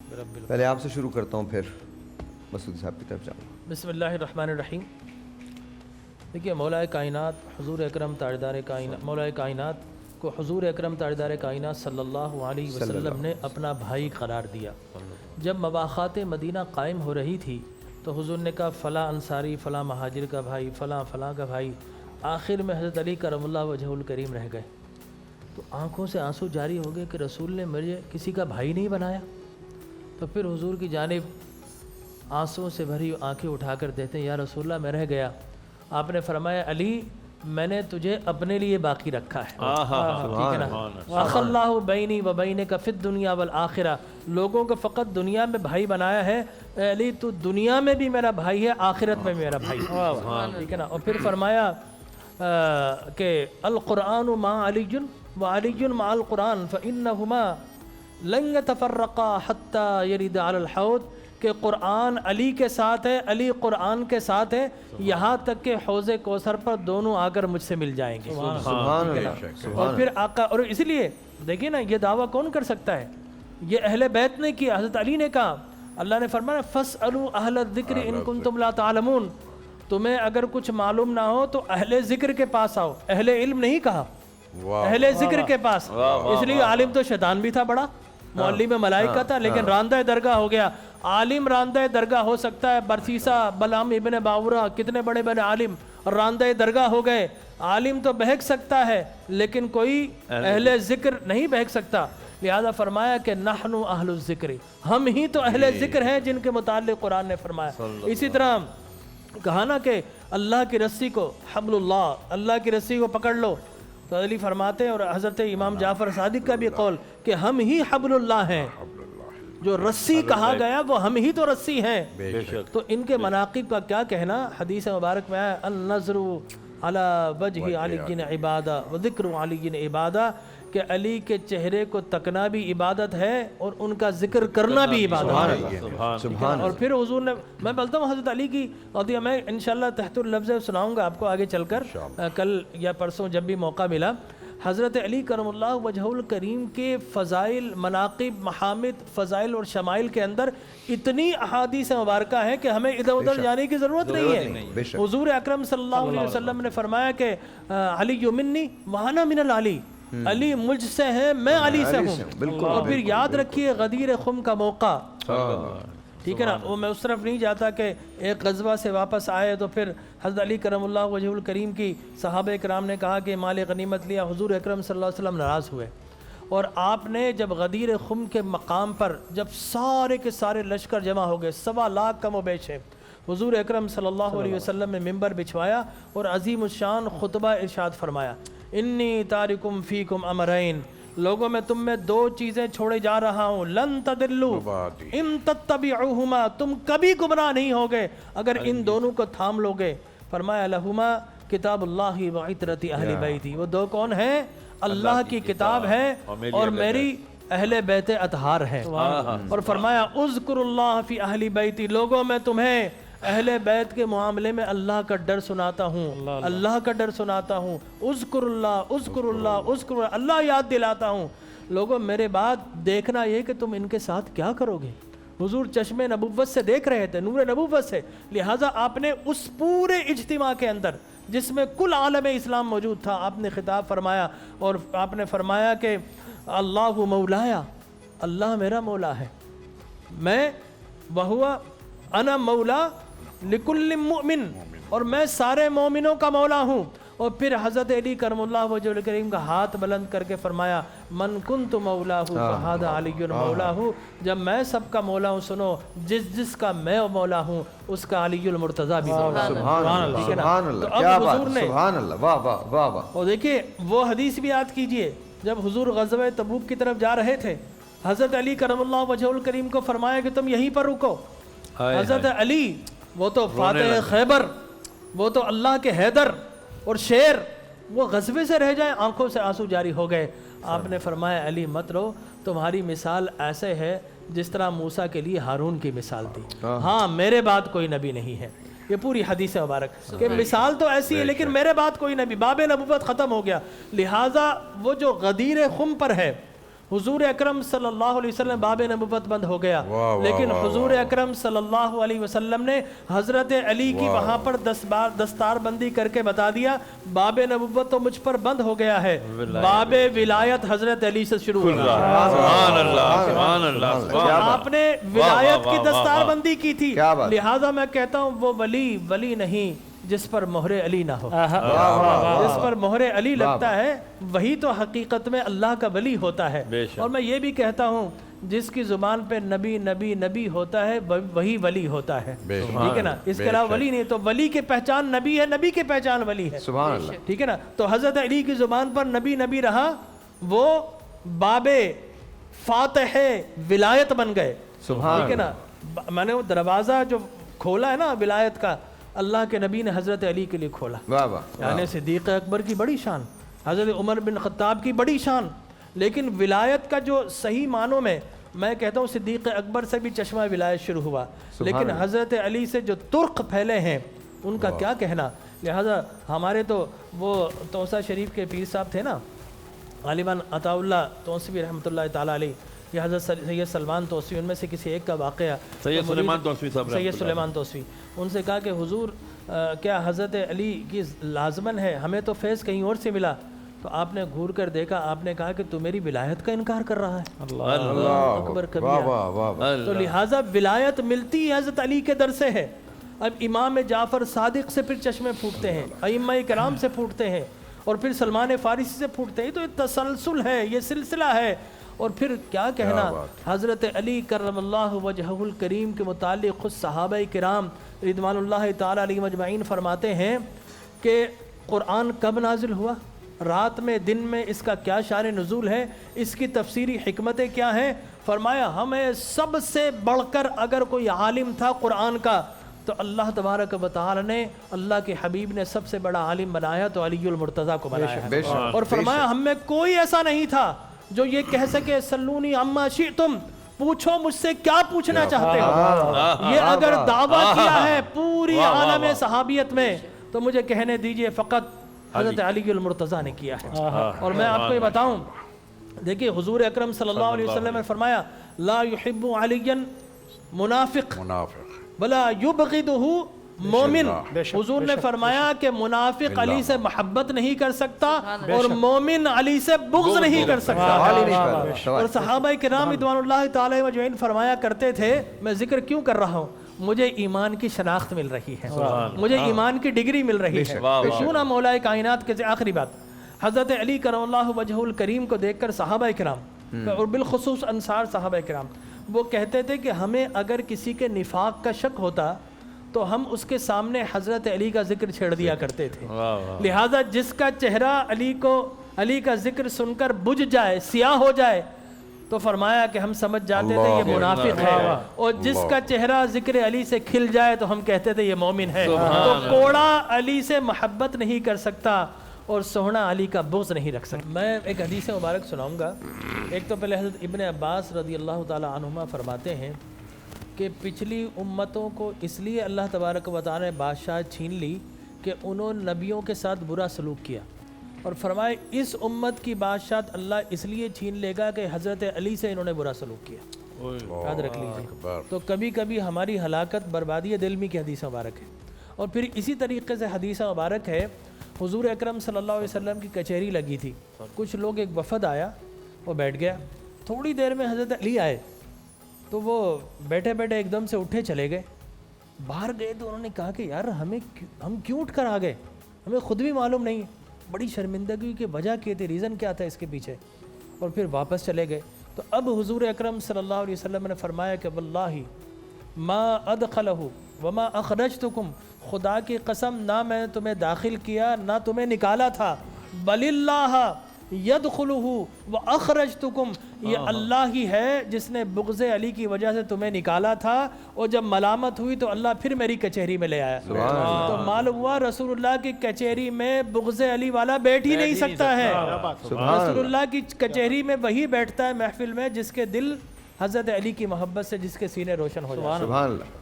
پہلے آپ سے شروع کرتا ہوں پھر مسعود صاحب کی طرف جاؤں گا۔ بسم اللہ الرحمن الرحیم۔ دیکھیے مولا کائنات حضور اکرم تاجدار کائنات مولا کائنات کو حضور اکرم تاجدار کائنات صلی اللہ علیہ وسلم نے اپنا بھائی قرار دیا۔ جب مواخات مدینہ قائم ہو رہی تھی تو حضور نے کہا فلاں انصاری، فلاں مہاجر کا بھائی، فلاں فلاں کا بھائی، آخر میں حضرت علی کرم اللہ وجہ الکریم رہ گئے۔ تو آنکھوں سے آنسو جاری ہو گئے کہ رسول نے مجھے کسی کا بھائی نہیں بنایا۔ تو پھر حضور کی جانب آنسوؤں سے بھری آنکھیں اٹھا کر دیتے ہیں یا رسول اللہ میں رہ گیا۔ آپ نے فرمایا علی میں نے تجھے اپنے لیے باقی رکھا ہے، ٹھیک ہے نا؟ وَأَخَ اللَّهُ بَيْنِي وَبَيْنِكَ فِي الدُّنْيَا وَالْآخِرَةِ، لوگوں کو فقط دنیا میں بھائی بنایا ہے، اے علی تو دنیا میں بھی میرا بھائی ہے، آخرت میں بھی میرا بھائی ہے، ٹھیک ہے نا؟ اور پھر فرمایا کہ القرآن مع علی وعلی مع القرآن فإنهما لن يتفرقا حتى يرد على الحوض، کہ قرآن علی کے ساتھ ہے، علی قرآن کے ساتھ ہے، یہاں تک کہ حوض کوثر پر دونوں آ کر مجھ سے مل جائیں گے۔ سبحان اللہ۔ اور پھر آقا، اور اس لیے دیکھیے نا یہ دعویٰ کون کر سکتا ہے؟ یہ اہل بیت نے کیا، حضرت علی نے کہا، اللہ نے فرمایا فَاسْأَلُوا أَهْلَ الذِّكْرِ إِن كُنتُمْ لَا تَعْلَمُونَ، تمہیں اگر کچھ معلوم نہ ہو تو اہل ذکر کے پاس آؤ۔ اہل علم نہیں کہا، اہل ذکر کے پاس، اس لیے عالم تو شیطان بھی تھا بڑا، معلم ملائکہ تھا، لیکن راندہ درگاہ ہو گیا۔ عالم راندہ درگاہ ہو سکتا ہے، برسیسہ بلعام ابن باورہ کتنے بڑے بڑے عالم راندہ درگاہ ہو گئے۔ عالم تو بہک سکتا ہے لیکن کوئی اہل ذکر نہیں بہک سکتا، لہذا فرمایا کہ نحن اہل الذکر، ہم ہی تو اہل ذکر ہیں جن کے متعلق قرآن نے فرمایا۔ اسی طرح کہا نا کہ اللہ کی رسی کو حبل اللہ، اللہ کی رسی کو پکڑ لو، تو علی فرماتے ہیں، اور حضرت امام جعفر صادق کا بھی قول کہ ہم ہی حبل اللہ ہیں، جو رسی کہا گیا وہ ہم ہی تو رسی ہیں۔ تو ان کے مناقب کا کیا کہنا؟ حدیث مبارک میں ہے النظر علی وجہ علی عبادہ وذکر علی عبادہ، کہ علی کے چہرے کو تکنا بھی عبادت ہے اور ان کا ذکر کرنا بھی عبادت ہے۔ اور پھر حضور نے، میں بولتا ہوں حضرت علی کی قضیہ میں انشاءاللہ تحت اللفظ سناؤں گا آپ کو آگے چل کر، کل یا پرسوں جب بھی موقع ملا۔ حضرت علی کرم اللہ وجہ الکریم کے فضائل، مناقب، محامد، فضائل اور شمائل کے اندر اتنی احادیث مبارکہ ہیں کہ ہمیں ادھر ادھر جانے کی ضرورت نہیں ہے۔ حضور اکرم صلی اللہ علیہ وسلم نے فرمایا کہ علی منی وانا من العلی، علی مجھ سے ہے میں علی سے ہوں۔ اور پھر یاد رکھیے غدیر خم کا موقع، ٹھیک ہے نا؟ وہ میں اس طرف نہیں جاتا کہ ایک غزوہ سے واپس آئے تو پھر حضرت علی کرم اللہ وجہ الکریم کی صحابہ کرام نے کہا کہ مال غنیمت لیا، حضور اکرم صلی اللہ علیہ وسلم ناراض ہوئے، اور آپ نے جب غدیر خم کے مقام پر جب سارے کے سارے لشکر جمع ہو گئے، 1.25 لاکھ کم و بیش ہے، حضور اکرم صلی اللہ علیہ وسلم نے ممبر بچھوایا اور عظیم الشان خطبہ ارشاد فرمایا، انی تارکم فیکم امرین، لوگوں میں تم میں 2 چیزیں چھوڑے جا رہا ہوں، لن تدلوا ان تتبعوہما، تم کبھی گمراہ نہیں ہوگے اگر ان دونوں کو تھام لوگے۔ فرمایا لہما کتاب اللہ وعطرت اہل بیتی، وہ 2 کون ہیں؟ اللہ کی کتاب ہے اور میری اہل بیت اطہار ہے۔ اور فرمایا اذکر اللہ فی اہل بیتی، لوگوں میں تمہیں اہل بیت کے معاملے میں اللہ کا ڈر سناتا ہوں، اللہ کا ڈر سناتا ہوں، اذکر اللہ اذکر اللہ اذکر اللہ، اللہ یاد دلاتا ہوں۔ لوگوں میرے بات دیکھنا یہ کہ تم ان کے ساتھ کیا کرو گے۔ حضور چشم نبوت سے دیکھ رہے تھے، نور نبوت سے، لہٰذا آپ نے اس پورے اجتماع کے اندر جس میں کل عالم اسلام موجود تھا، آپ نے خطاب فرمایا اور آپ نے فرمایا کہ اللہ مولایا، اللہ میرا مولا ہے، میں وہوا انا مولا لکل مؤمن، اور میں سارے مومنوں کا مولا ہوں۔ اور پھر حضرت علی کرم اللہ وجہ الکریم کا ہاتھ بلند کر کے فرمایا من کنت مولا ہوں فہذا علی مولا ہوں، جب میں سب کا مولا ہوں سنو، جس کا میں مولا ہوں اس کا علی المرتضیٰ بھی مولا ہے۔ سبحان اللہ، سبحان اللہ، کیا بات، سبحان اللہ، واہ واہ واہ واہ۔ اور دیکھیے وہ حدیث بھی یاد کیجئے، جب حضور غزوہ تبوک کی طرف جا رہے تھے، حضرت علی کرم اللہ وجہ الکریم کو فرمایا کہ تم یہیں پر رکو۔ حضرت علی وہ تو فاتح خیبر، وہ تو اللہ کے حیدر اور شیر، وہ غزوے سے رہ جائیں، آنکھوں سے آنسو جاری ہو گئے۔ آپ نے فرمایا علی مت رو، تمہاری مثال ایسے ہے جس طرح موسیٰ کے لیے ہارون کی مثال تھی، ہاں میرے بعد کوئی نبی نہیں ہے۔ یہ پوری حدیث مبارک کہ مثال تو ایسی ہے لیکن میرے بعد کوئی نبی، باب نبوت ختم ہو گیا۔ لہٰذا وہ جو غدیر خم پر ہے حضور اکرم صلی اللہ علیہ وسلم باب نبوت بند ہو گیا، لیکن حضور اکرم صلی اللہ علیہ وسلم نے حضرت علی کی وہاں پر دستار بندی کر کے بتا دیا باب نبوت تو مجھ پر بند ہو گیا ہے، باب ولایت حضرت علی سے شروع ہو گیا۔ سبحان اللہ سبحان اللہ۔ آپ نے ولایت کی دستار بندی کی تھی، کیا بات۔ لہٰذا میں کہتا ہوں وہ ولی نہیں جس پر مہر علی نہ ہو، جس پر مہر علی لگتا ہے وہی تو حقیقت میں اللہ کا ولی ہوتا ہے۔ اور میں یہ بھی کہتا ہوں جس کی زبان پہ نبی نبی نبی ہوتا ہے وہی ولی ہوتا ہے، ٹھیک ہے نا، اس کے علاوہ ولی نہیں۔ تو ولی کی پہچان نبی ہے، نبی کی پہچان ولی ہے، سبحان اللہ، ٹھیک ہے نا۔ تو حضرت علی کی زبان پر نبی نبی رہا، وہ باب فاتح ولایت بن گئے، ٹھیک ہے نا۔ میں نے وہ دروازہ جو کھولا ہے نا ولایت کا، اللہ کے نبی نے حضرت علی کے لیے کھولا، واہ واہ، یعنی صدیق اکبر کی بڑی شان، حضرت عمر بن خطاب کی بڑی شان، لیکن ولایت کا جو صحیح معنوں میں کہتا ہوں صدیق اکبر سے بھی چشمہ ولایت شروع ہوا، لیکن حضرت علی سے جو ترک پھیلے ہیں ان کا کیا کہنا۔ لہذا ہمارے تو وہ توسہ شریف کے پیر صاحب تھے نا، غالباً عطا اللہ توسوی رحمۃ اللہ تعالیٰ علیہ، یا حضرت سید سلمان توسوی، ان میں سے کسی ایک کا واقعہ، سید سلیمان توسوی صاحب، سید سلیمان توسوی، ان سے کہا کہ حضور کیا حضرت علی کی لازمن ہے، ہمیں تو فیض کہیں اور سے ملا۔ تو آپ نے گھور کر دیکھا، آپ نے کہا کہ تو میری ولایت کا انکار کر رہا ہے، اللہ اکبر کبیرہ۔ تو لہٰذا ولایت ملتی حضرت علی کے در سے ہے۔ اب امام جعفر صادق سے پھر چشمے پھوٹتے ہیں، ائمہ کرام سے پھوٹتے ہیں، اور پھر سلمان فارسی سے پھوٹتے ہیں، تو یہ تسلسل ہے، یہ سلسلہ ہے۔ اور پھر کیا کہنا حضرت علی کرم اللہ وجہہ الکریم کے متعلق خود صحابہ کرام رضوان اللہ تعالیٰ علیہم اجمعین فرماتے ہیں کہ قرآن کب نازل ہوا، رات میں دن میں، اس کا کیا شان نزول ہے، اس کی تفسیری حکمتیں کیا ہیں۔ فرمایا ہمیں سب سے بڑھ کر اگر کوئی عالم تھا قرآن کا تو اللہ تبارک و تعالی نے، اللہ کے حبیب نے سب سے بڑا عالم بنایا تو علی المرتضیٰ کو بنایا، اور فرمایا ہم میں کوئی ایسا نہیں تھا جو یہ کہہ سکے سلونی عما شئتم، پوچھو مجھ سے کیا پوچھنا چاہتے ہو۔ یہ اگر دعویٰ کیا ہے پوری عالم صحابیت میں تو مجھے کہنے دیجئے فقط حضرت علی المرتضیٰ نے کیا ہے۔ اور میں آپ کو یہ بتاؤں، دیکھیں حضور اکرم صلی اللہ علیہ وسلم نے فرمایا لا يحب علی منافق بلا یبغضہ مومن۔ حضور نے فرمایا کہ منافق علی سے محبت نہیں کر سکتا اور مومن علی سے بغض نہیں کر سکتا۔ اور صحابہ کرام رضوان اللہ تعالی اجمعین فرمایا کرتے تھے، میں ذکر کیوں کر رہا ہوں، مجھے ایمان کی شناخت مل رہی ہے، مجھے ایمان کی ڈگری مل رہی ہے۔ سونا مولا کائنات کے آخری بات، حضرت علی کرم اللہ وجہ الکریم کو دیکھ کر صحابہ کرام اور بالخصوص انصار صحابہ کرام وہ کہتے تھے کہ ہمیں اگر کسی کے نفاق کا شک ہوتا تو ہم اس کے سامنے حضرت علی کا ذکر چھیڑ دیا کرتے تھے۔ لہٰذا جس کا چہرہ علی کا ذکر سن کر بجھ جائے، سیاہ ہو جائے، تو فرمایا کہ ہم سمجھ جاتے تھے یہ منافق ہے، اور جس کا چہرہ ذکر علی سے کھل جائے تو ہم کہتے تھے یہ مومن ہے۔ تو کوڑا علی سے محبت نہیں کر سکتا اور سوہنا علی کا بغض نہیں رکھ سکتا۔ میں ایک حدیث مبارک سناؤں گا۔ ایک تو پہلے حضرت ابن عباس رضی اللہ تعالی عنہما فرماتے ہیں کہ پچھلی امتوں کو اس لیے اللہ تبارک و تعالی نے بادشاہ چھین لی کہ انہوں نے نبیوں کے ساتھ برا سلوک کیا، اور فرمائے اس امت کی بادشاہت اللہ اس لیے چھین لے گا کہ حضرت علی سے انہوں نے برا سلوک کیا۔ یاد رکھ لیجیے۔ تو کبھی کبھی ہماری ہلاکت بربادی دلمی کی حدیث مبارک ہے۔ اور پھر اسی طریقے سے حدیث مبارک ہے، حضور اکرم صلی اللہ علیہ وسلم کی کچہری لگی تھی، کچھ لوگ، ایک وفد آیا، وہ بیٹھ گیا، تھوڑی دیر میں حضرت علی آئے تو وہ بیٹھے بیٹھے ایک دم سے اٹھے چلے گئے، باہر گئے تو انہوں نے کہا کہ یار ہم کیوں اٹھ کر آ گئے، ہمیں خود بھی معلوم نہیں، بڑی شرمندگی کی وجہ کیا تھی، ریزن کیا تھا اس کے پیچھے، اور پھر واپس چلے گئے۔ تو اب حضور اکرم صلی اللہ علیہ وسلم نے فرمایا کہ واللہ ما ادخلہ وما اخرجتکم، خدا کی قسم نہ میں نے تمہیں داخل کیا نہ تمہیں نکالا تھا، بل اللہ یدخلہ واخرجتکم، یہ اللہ ہی ہے جس نے بغض علی کی وجہ سے تمہیں نکالا تھا، اور جب ملامت ہوئی تو اللہ پھر میری کچہری میں لے آیا۔ تو معلوم ہوا رسول اللہ کی کچہری میں بغض علی والا بیٹھ ہی نہیں سکتا ہے۔ رسول اللہ کی کچہری میں وہی بیٹھتا ہے محفل میں جس کے دل حضرت علی کی محبت سے، جس کے سینے روشن ہو جائے۔